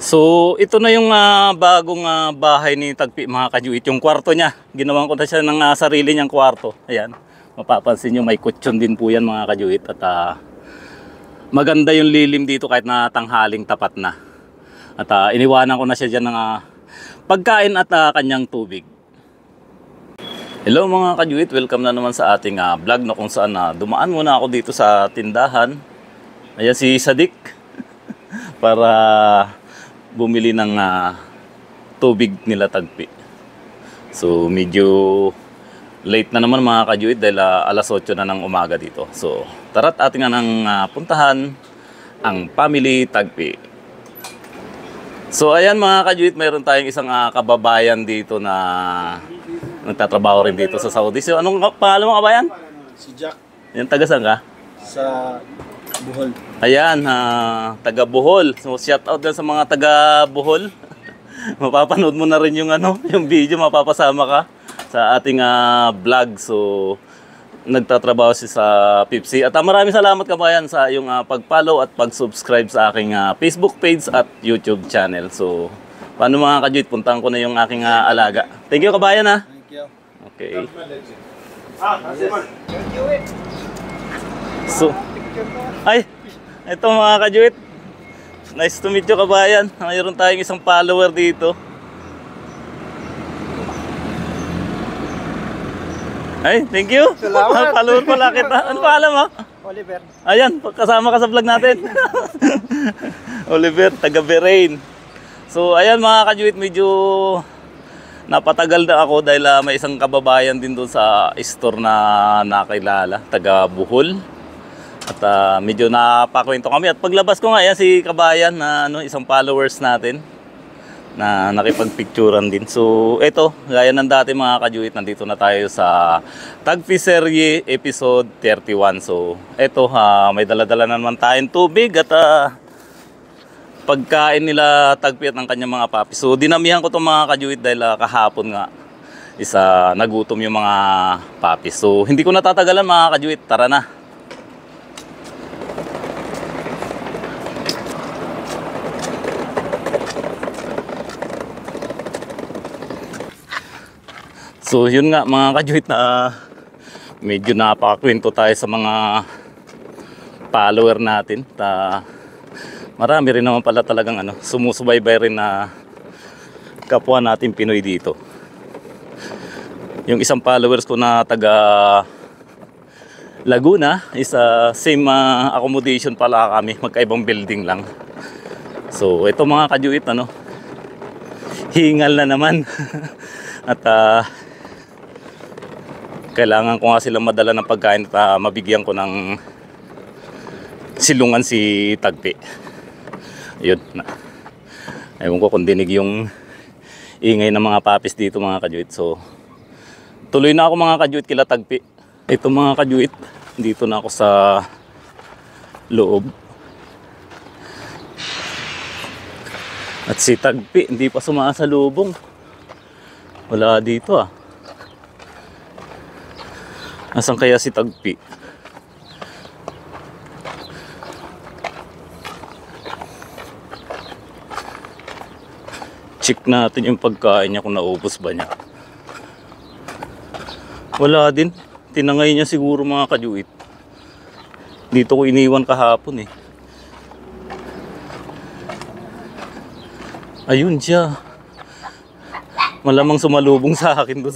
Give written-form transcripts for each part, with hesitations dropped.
So, ito na yung bagong bahay ni Tagpi mga kajuit. Yung kwarto niya. Ginawan ko na siya ng sarili niyang kwarto. Ayan. Mapapansin nyo may kutsyon din po yan mga kajuit. At maganda yung lilim dito kahit na tanghaling tapat na. At iniwanan ko na siya dyan ng pagkain at kanyang tubig. Hello mga kajuit. Welcome na naman sa ating vlog na kung saan dumaan muna ako dito sa tindahan. Ayan si Sadik. Para bumili ng tubig nila Tagpi. So medyo late na naman mga kajuit dahil alas 8 na ng umaga dito. So tara't ating nang puntahan ang Family Tagpi. So ayan mga kajuit, mayroon tayong isang kababayan dito na nagtatrabaho rin dito sa Saudi. So anong pangalan mo kabayan? Si Jack. Yan, taga saan ka? Sa Bohol. Ayan, taga Bohol. So shout out din sa mga taga Bohol. Mapapanood mo na rin yung yung video, mapapasama ka sa ating vlog. So nagtatrabaho siya sa Pipsi. At maraming salamat kabayan sa iyong pag-follow at pag-subscribe sa aking Facebook page at YouTube channel. So paano mga kajuit, puntahan ko na yung aking alaga. Thank you kabayan ha. Thank you. Okay. So ay, ito mga kajuit. Nice to meet you kabayan. Mayroon tayong isang follower dito. Ay, thank you. Salamat. Follower pala kita. Ano pangalan mo? Oliver. Ayan, kasama ka sa vlog natin. Oliver, taga Bahrain. So ayan mga kajuit, medyo napatagal na ako dahil may isang kababayan din doon sa store na nakilala, taga Bohol. At medyo napakwento kami. At paglabas ko nga, yan si kabayan na isang followers natin na nakipagpicturan din. So eto, gaya ng dati mga kajuit, nandito na tayo sa Tagpi Serye episode 31. So eto, may dala-dala na naman tayong tubig at pagkain nila Tagpi at ng kanyang mga papi. So dinamihan ko itong mga kajuit dahil kahapon nga nagutom yung mga papi. So hindi ko natatagalan mga kajuit, tara na. So yun nga mga kajuit, na medyo napakakwento tayo sa mga follower natin. Marami rin naman pala talagang sumusubaybay rin na kapwa natin Pinoy dito. Yung isang followers ko na taga Laguna is same accommodation pala kami, magkaibang building lang. So ito mga kajuit, hingal na naman. At kailangan ko nga silang madala ng pagkain at mabigyan ko ng silungan si Tagpi. Ayun. Ewan ko kung dinig yung ingay ng mga papis dito mga kajuit. So tuloy na ako mga kajuit kila Tagpi. Ito mga kajuit, dito na ako sa loob. At si Tagpi hindi pa sumasalubong. Wala dito Asan kaya si Tagpi? Check natin yung pagkain niya kung naubos ba niya. Wala din. Tinangay niya siguro mga kajuit. Dito ko iniwan kahapon Ayun siya. Malamang sumalubong sa akin doon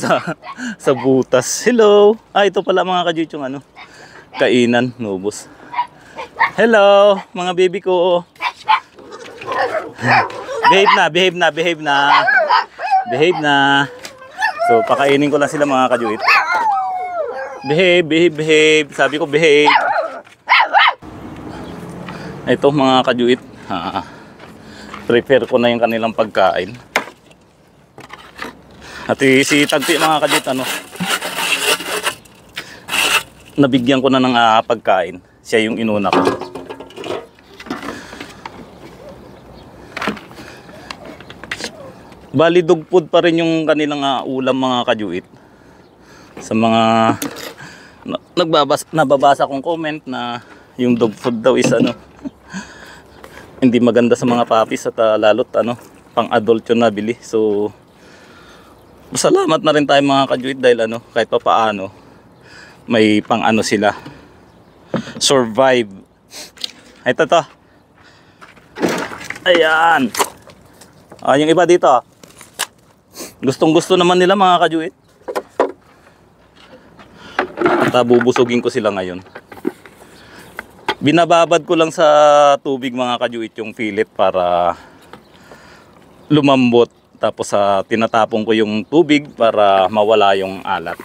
sa butas. Hello! Ito pala mga kajuit yung kainan, nubos. Hello, mga baby ko. Behave na. So, pakainin ko lang sila mga kajuit. Behave. Sabi ko behave. Ito mga kajuit. Prepare ko na yung kanilang pagkain. At si Tagpi mga kajuit, nabigyan ko na ng pagkain. Siya yung inuna ko. Bali dog food pa rin yung kanilang ulam mga kajuit. Sa mga nababasa kong comment na yung dog food daw is hindi maganda sa mga puppies at lalo't pang adult yung nabili. So salamat na rin tayo mga kajuit dahil kahit pa paano may pang sila survive. Ito to. Ayan. Yung iba dito. Gustong gusto naman nila mga kajuit. At bubusugin ko sila ngayon. Binababad ko lang sa tubig mga kajuit yung fillet para lumambot. Tapos tinatapon ko yung tubig para mawala yung alat.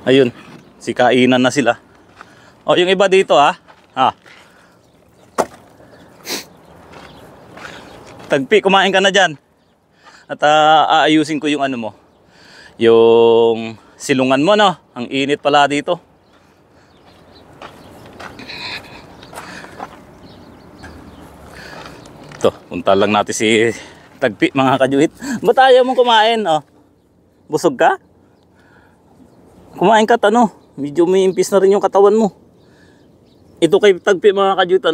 Ayun, sikainan na sila. Yung iba dito Tagpi, kumain ka na dyan. At aayusin ko yung mo, yung silungan mo Ang init pala dito. Ito, punta lang natin si Tagpi mga kajuit. Ba't ayaw mong kumain? Busog ka? Kumain ka medyo may impis na rin yung katawan mo. Ito kay Tagpi mga kajuit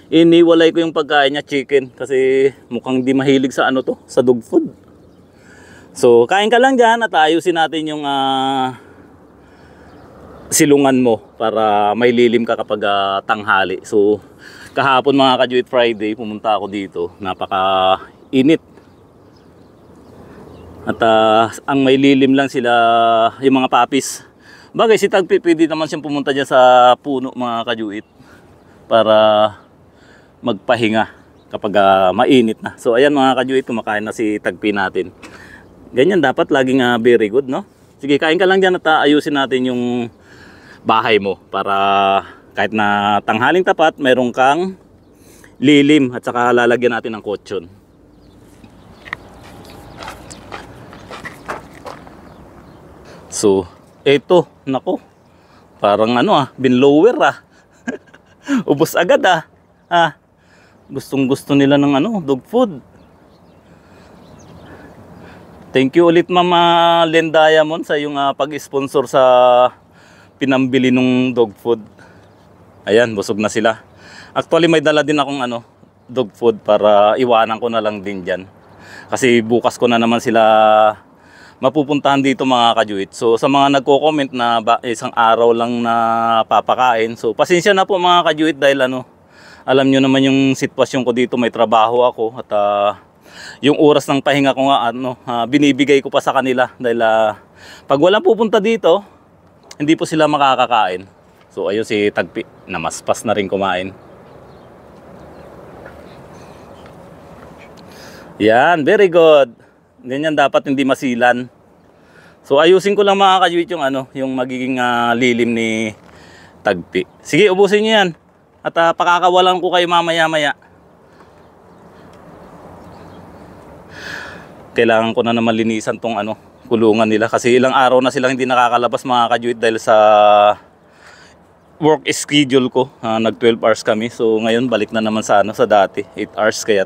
iniwalay ko yung pagkain niya, chicken, kasi mukhang di mahilig sa sa dog food. So kain ka lang dyan at ayusin natin yung silungan mo para may lilim ka kapag tanghali. So kahapon mga kajuit Friday pumunta ako dito, napaka init. At ang may lilim lang sila yung mga puppies. Bagay si Tagpi pwede naman siyang pumunta dyan sa puno mga kajuit para magpahinga kapag mainit na. So ayan mga kajuit, kumakain na si Tagpi natin. Ganyan dapat laging very good, no? Sige, kain ka lang dyan at ayusin natin yung bahay mo para kahit na tanghaling tapat meron kang lilim at saka lalagyan natin ng kutsyon. So, eto, nako. Parang binlower Ubos agad Gustong-gusto nila ng dog food. Thank you ulit Mama Len Diamond sa yung pag-sponsor sa pinambili ng dog food. Ayan, busog na sila. Actually may dala din akong dog food para iwanan ko na lang din diyan. Kasi bukas ko na naman sila mapupuntahan dito mga kajuit. So sa mga nagko-comment na isang araw lang na papakain, so pasensya na po mga kajuit dahil alam nyo naman yung sitwasyon ko dito, may trabaho ako at yung oras ng pahinga ko nga binibigay ko pa sa kanila dahil pag walang pupunta dito hindi po sila makakakain. So ayun si Tagpi, namaspas na rin kumain. Yan, very good. Ganyan dapat, hindi masilan. So ayusin ko lang mga kajuit yung yung magiging lilim ni Tagpi. Sige, ubusin niyo yan. At pakakawalan ko kayo mamaya-maya. Kailangan ko na naman linisan tong kulungan nila kasi ilang araw na silang hindi nakakalabas mga kajuit dahil sa work schedule ko. Nag 12 hours kami. So ngayon balik na naman sa sa dati, 8 hours, kaya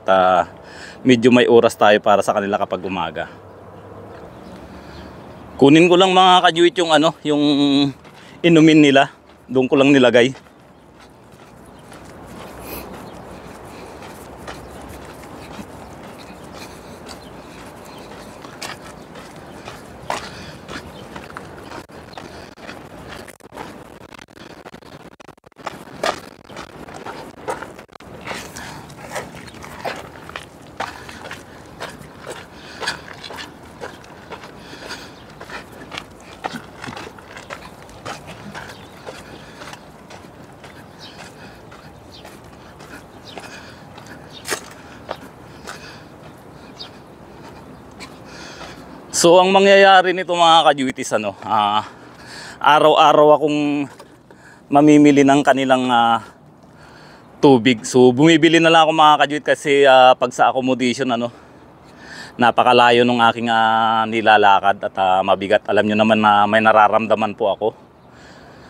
medyo may oras tayo para sa kanila kapag umaga. Kunin ko lang mga kajuit yung yung inumin nila. Doon ko lang nilagay. So ang mangyayari nito mga kajuitis araw-araw akong mamimili ng kanilang tubig. So bumibili na lang ako mga kajuit kasi pag sa accommodation napakalayo ng aking nilalakad at mabigat. Alam nyo naman na may nararamdaman po ako.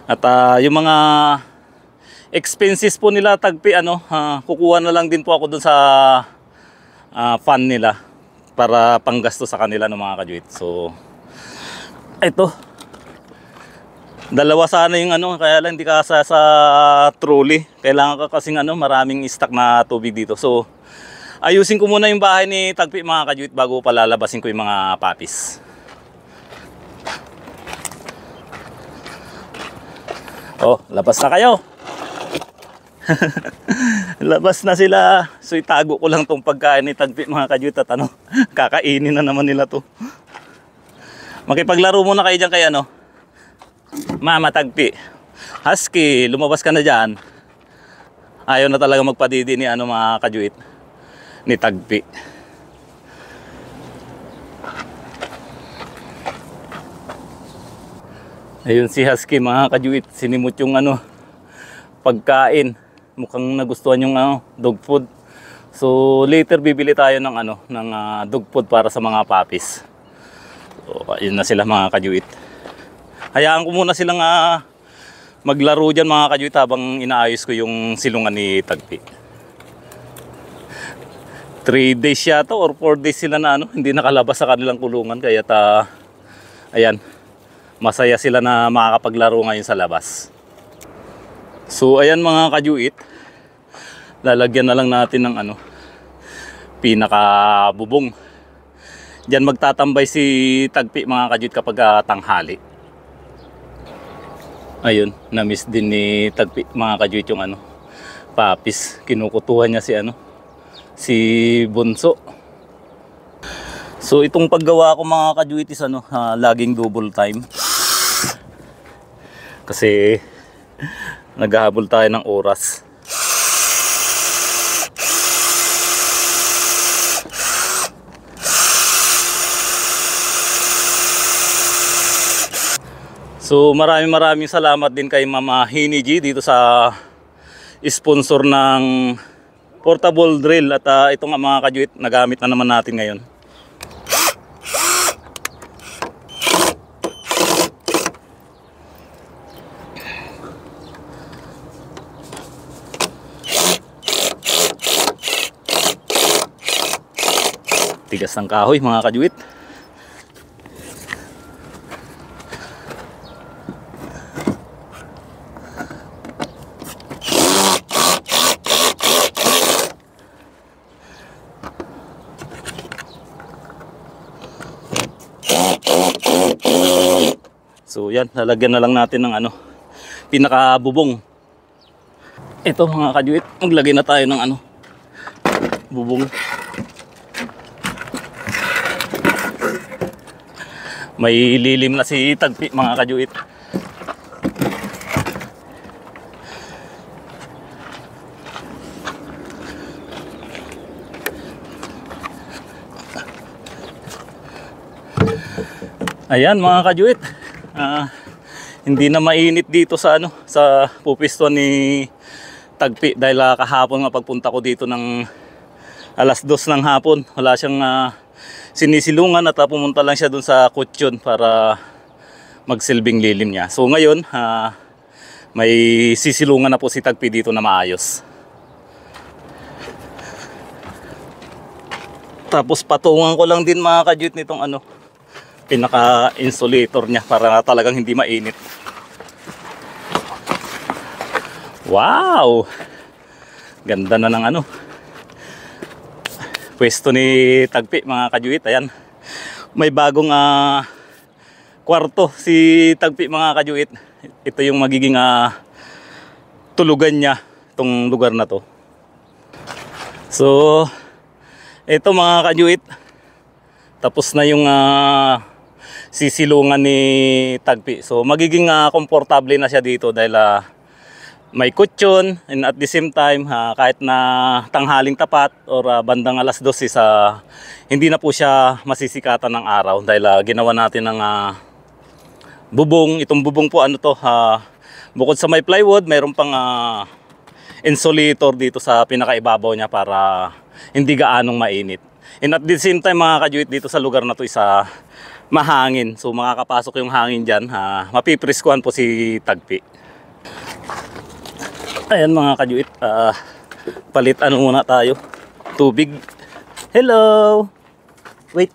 At yung mga expenses po nila Tagpi kukuha na lang din po ako dun sa fund nila para panggasto sa kanila ng mga kajuit. So ito, Dalawa sana yung ano, kaya lang hindi kasya sa trolley. Kailangan ka kasing ano, maraming stock na tubig dito. So, ayusin ko muna yung bahay ni Tagpi mga kajuit bago palalabasin ko yung mga papis. Oh, labas na kayo. Labas na sila. So, itago ko lang tong pagkain ni Tagpi mga kajuit at ano, kakainin na naman nila to. Makipaglaro muna kayo dyan kay ano, Mama Tagpi. Husky, lumabas ka na dyan. Ayaw na talaga magpadidi ni ano mga kajuit ni Tagpi. Ayun si Husky mga kajuit, sinimot yung ano pagkain. Mukhang nagustuhan yung ano, dog food. So later bibili tayo ng ano ng dog food para sa mga puppies. So ayun na sila mga kajuit. Hayaan ko muna silang maglaro dyan mga kajuit habang inaayos ko yung silungan ni Tagpi. 3 days yata or 4 days sila na ano, hindi nakalabas sa kanilang kulungan. Kaya ayan, masaya sila na makakapaglaro ngayon sa labas. So ayan mga kajuit, lalagyan na lang natin ng ano, pinakabubong. Diyan magtatambay si Tagpi mga kajuit kapag tanghali. Ayun, na-miss din ni Tagpi mga kajuit yung ano, papis. Kinukutuhan niya si ano, si Bunso. So itong paggawa ko mga kajuit is ano, laging double time. Kasi naghahabol tayo ng oras. So maraming salamat din kay Mama Hini G dito sa sponsor ng portable drill. At ito nga mga kajuit, nagamit na naman natin ngayon. Tigas ng kahoy mga kajuit. So yan, lalagyan na lang natin ng ano, pinakabubong. Ito mga kajuit, maglagay na tayo ng ano, bubong. May lilim na si Tagpi mga kajuit. Ayan mga kajuit, hindi na mainit dito sa ano, sa pupiston ni Tagpi dahil kahapon nga pagpunta ko dito ng alas 2 ng hapon, wala siyang sinisilungan at pumunta lang siya dun sa kutsyon para magsilbing lilim niya. So ngayon, may sisilungan na po si Tagpi dito na maayos. Tapos patungan ko lang din mga kajuit nitong ano, pinaka-insulator niya para talagang hindi mainit. Wow! Ganda na ng ano, pwesto ni Tagpi mga kajuit. Ayan, may bagong kwarto si Tagpi mga kajuit. Ito yung magiging tulugan niya, itong lugar na to. So ito mga kajuit, tapos na yung sisilungan ni Tagpi. So magiging komportable na siya dito dahil may kutsyon, and at the same time kahit na tanghaling tapat or bandang alas 12 hindi na po siya masisikatan ng araw dahil ginawa natin ng bubong. Itong bubong po ano to, bukod sa may plywood, mayroon pang insulator dito sa pinakaibabaw niya para hindi gaanong mainit. And at the same time mga kajuit, dito sa lugar na to isa mahangin. So makakapasok yung hangin dyan, mapipriskuhan po si Tagpi. Ayan mga kajuit, palit ano muna tayo, tubig. Hello! Wait.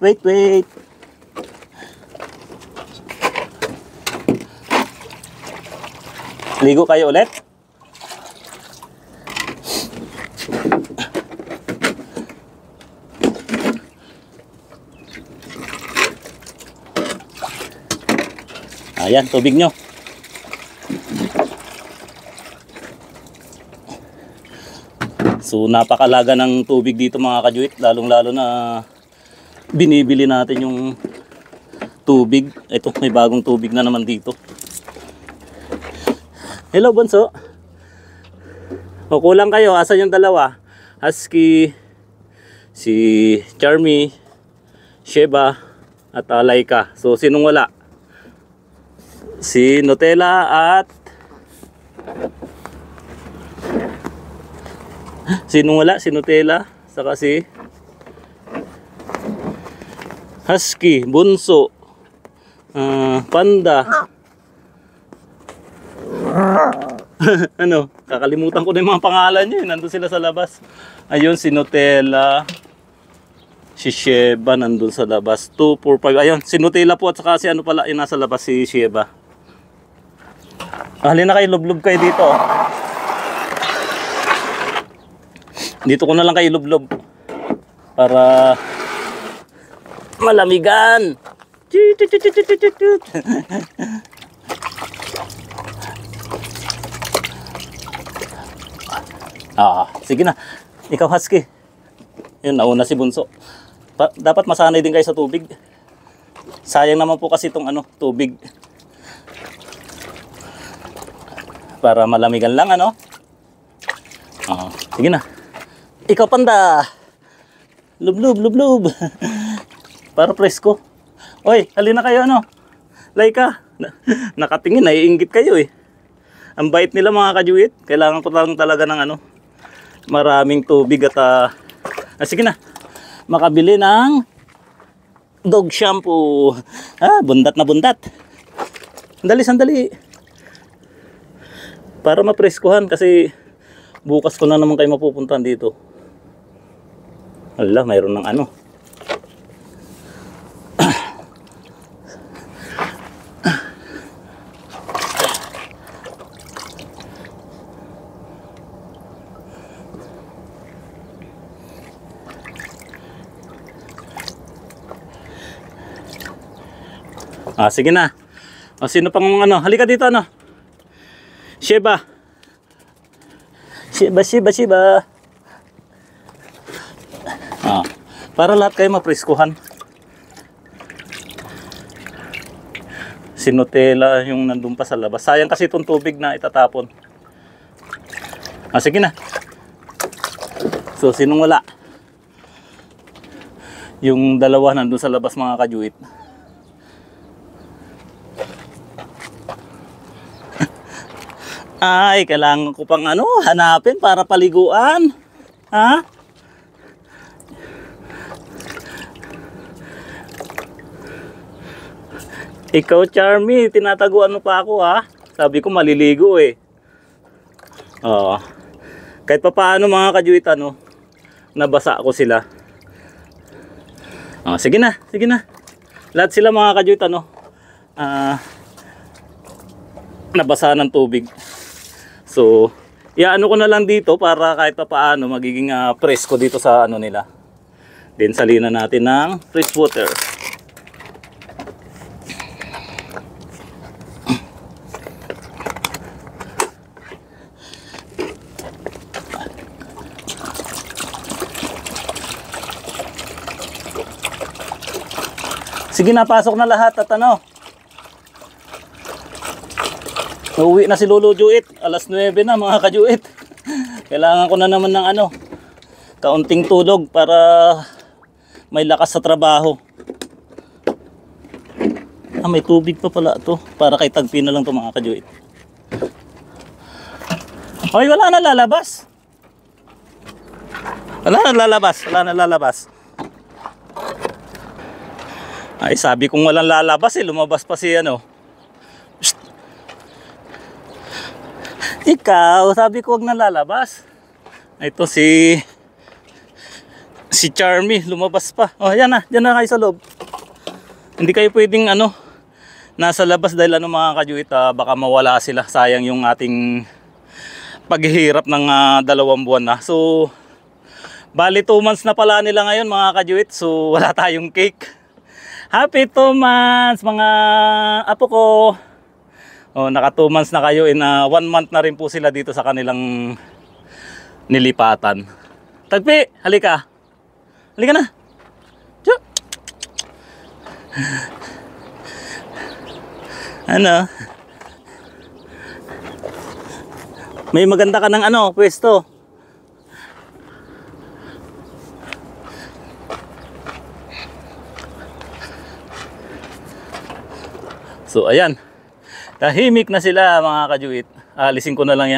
Ligo kayo ulit. Ayan, tubig nyo. So napakalaga ng tubig dito mga kajuit, lalong-lalo na binibili natin yung tubig. Ito, may bagong tubig na naman dito. Hello bunso. O kulang kayo, asan yung dalawa? Husky, si Charmy, Sheba, at Laika. So sinong wala? Si Nutella at sinong wala? Si Nutella, saka si Husky, Bunso, Panda. Ano? Kakalimutan ko na yung mga pangalan nyo. Nandun sila sa labas. Ayun, si Nutella, si Sheba nandun sa labas. 2, 4, 5. Ayun, si Nutella po at saka si ano pala, yung nasa labas, si Sheba. Halina kayo, lublob kayo dito. Dito ko na lang kayo lublob para malamigan. Sige na. Ikaw Husky. Yun, nauna si Bunso. Dapat masanay din kayo sa tubig. Sayang naman po kasi itong tubig. Para malamigan lang, ano? Sige na. Ikaw Panda. Lublub, lublub. Para presko. Oy, halina kayo, Laika. Nakatingin, naiinggit kayo eh. Ang bait nila mga kajuit. Kailangan ko lang talaga ng maraming tubig at sige na. Makabili ng dog shampoo. Bundat na bundat. Sandali, sandali. Para mapreskuhan kasi bukas ko na naman kayo mapupuntahan dito. Hala, mayroon ng sige na. Sino pang halika dito Sheba. Sheba, Sheba, Sheba. Para lahat kayo mapreskuhan. Si Nutella yung nandun pa sa labas. Sayang kasi itong tubig na itatapon. Sige na. So, sinong wala? Yung dalawa nandun sa labas mga kajuit. Ay, kailangan ko pang hanapin para paliguan. Ikaw Charmy, tinataguan mo pa ako Sabi ko maliligo eh. Kahit pa paano mga kajuit nabasa ako sila. Sige na, sige na. Lahat sila mga kajuit nabasa ng tubig. So, iano ko na lang dito para kahit pa paano magiging presko dito sa nila. Then salinan natin ng fresh water. Sige na, pasok na lahat at uuwi na si Lolo Juit. Alas 9 na mga kajuit. Kailangan ko na naman ng kaunting tulog para may lakas sa trabaho. May tubig pa pala to. Para kay tagpi na lang to mga kajuit. Hoy, wala na lalabas. Wala na lalabas. Wala na lalabas. Ay, sabi kong walang lalabas lumabas pa si Psst. Ikaw, sabi ko wag na lalabas. Ito si Charmy, lumabas pa. Yan na, dyan na kayo sa loob. Hindi kayo pwedeng nasa labas dahil ano mga kajuit, baka mawala sila. Sayang yung ating paghihirap ng 2 buwan na. So bali 2 months na pala nila ngayon mga kajuit. So wala tayong cake. Happy 2 months mga apo ko. Oh, naka 2 months na kayo, in 1 month na rin po sila dito sa kanilang nilipatan. Tagpi, halika. Halika na. Diyo. Ano? May maganda ka ng pwesto. So ayan. Tahimik na sila mga kajuit. Alisin ko na lang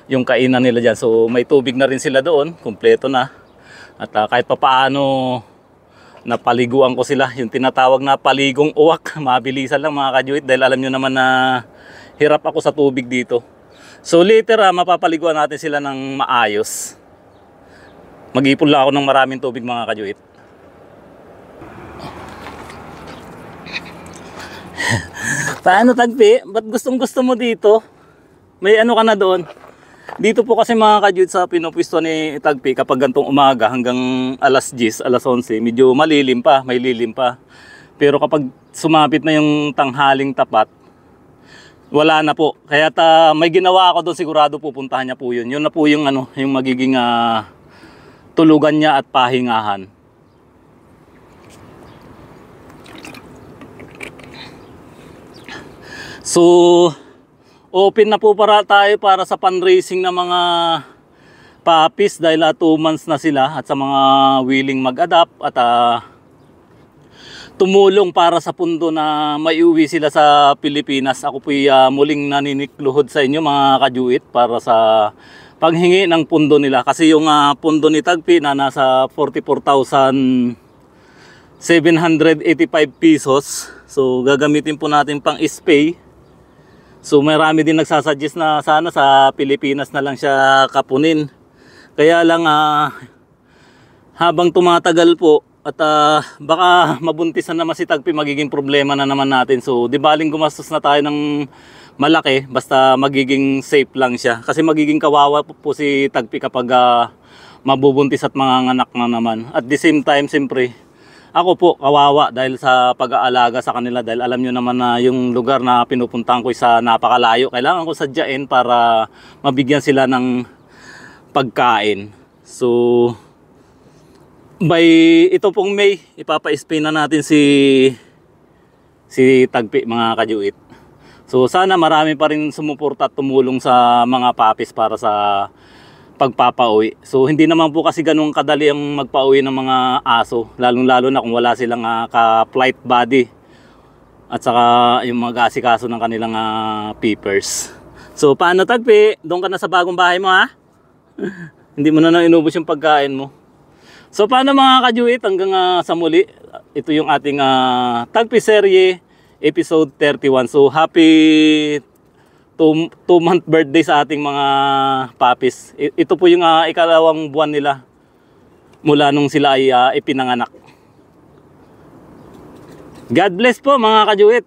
yung kainan nila dyan. So may tubig na rin sila doon, kumpleto na. At kahit papaano napaliguan ko sila, yung tinatawag na paligong uwak. Mabilisan lang mga kajuit dahil alam nyo naman na hirap ako sa tubig dito. So later mapapaliguan natin sila ng maayos. Mag-ipon lang ako ng maraming tubig mga kajuit. Paano Tagpi? Ba't gustong gusto mo dito? May ano ka na doon? Dito po kasi mga kajuit sa pinupwesto ni Tagpi kapag gantong umaga hanggang alas 10, alas 11, medyo malilim pa, may lilim pa. Pero kapag sumapit na yung tanghaling tapat, wala na po. Kaya may ginawa ako doon, sigurado pupuntahan niya po yun. Yun na po yung yung magiging tulugan niya at pahingahan. So, open na po para tayo para sa fundraising ng mga puppies dahil 2 months na sila at sa mga willing mag-adapt at tumulong para sa pundo na maiuwi sila sa Pilipinas. Ako po muling naninikluhod sa inyo mga kajuit para sa paghingi ng pundo nila. Kasi yung pundo ni Tagpi na nasa 44,785 pesos. So, gagamitin po natin pang spay. So marami din nagsasuggest na sana sa Pilipinas na lang siya kapunin. Kaya lang habang tumatagal po at baka mabuntisan naman si Tagpi, magiging problema na naman natin. So di baling gumastos na tayo ng malaki basta magiging safe lang siya. Kasi magiging kawawa po si Tagpi kapag mabubuntis at manganganak na naman. At the same time siyempre ako po kawawa dahil sa pag-aalaga sa kanila dahil alam nyo naman na yung lugar na pinupuntahan ko sa napakalayo. Kailangan ko sadyain para mabigyan sila ng pagkain. So by ito pong May, ipapa-spay na natin si Tagpi mga kajuit. So sana marami pa rin sumuporta at tumulong sa mga puppies para sa pagpapauwi. So hindi naman po kasi ganun kadali ang magpauwi ng mga aso, lalong-lalo na kung wala silang ka-flight body at saka yung mag-aasikaso ng kanilang peepers. So paano Tagpi? Doon ka na sa bagong bahay mo Hindi mo na inubos yung pagkain mo. So paano mga kajuit, hanggang sa muli. Ito yung ating Tagpi serye episode 31. So happy 2-month birthday sa ating mga puppies. Ito po yung ikalawang buwan nila mula nung sila ay ipinanganak. God bless po mga kajuit.